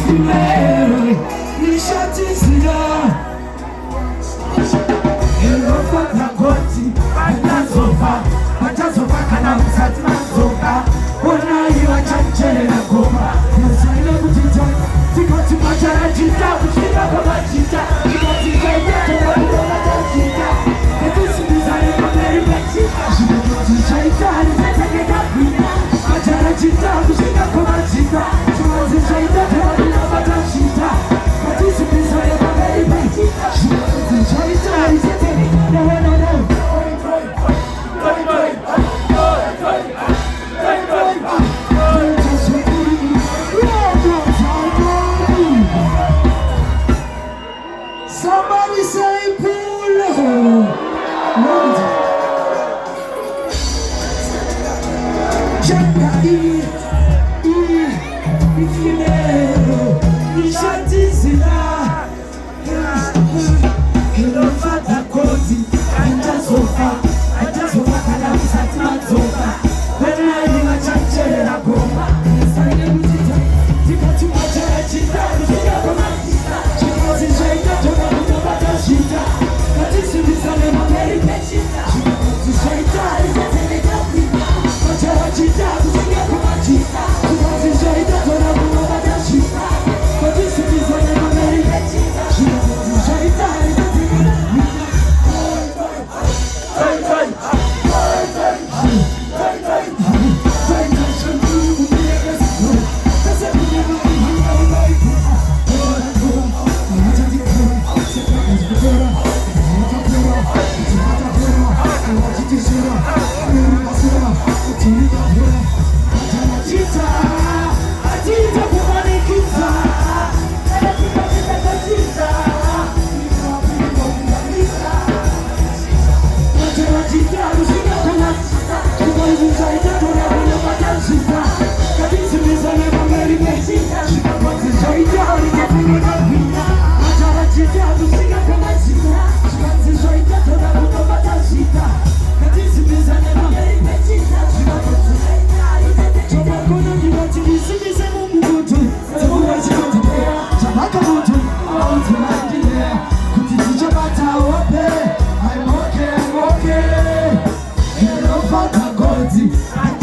Primero, nishati sina Erofa na koti, atazofa kana msati mazoka Wana hiwa chanchele na goma Nasana kutita, tikoti machara jita Kushika kama jita, tikoti kaita Tona kudoma tajita Kutisi mizane mameri mechita Shikoti shaita, alizatake kapina Machara jita, kushika kama jita Tikoti shaita, tona kudoma tajita Kutisi mizane mameri mechita Shikoti shaita, alizatake kapina Somebody say pull Chaka Ifinero Nishati zina Ilofata koti Atazofa kana msati mazofa Wena hiwa chanchele na goma Nasane mutita Tikati machara chita Kushika kama chita Chikozi shaita Tona kudoma tajita Katisi mizane mameri pechita Chikozi shaita Alizatele kapina Machara chita Kushika kama chita Chikozi shaita Tona kudoma tajita Katisi mizane mameri pechita Chikozi shaita Alizatele kapina I'm okay. Hello, Father God.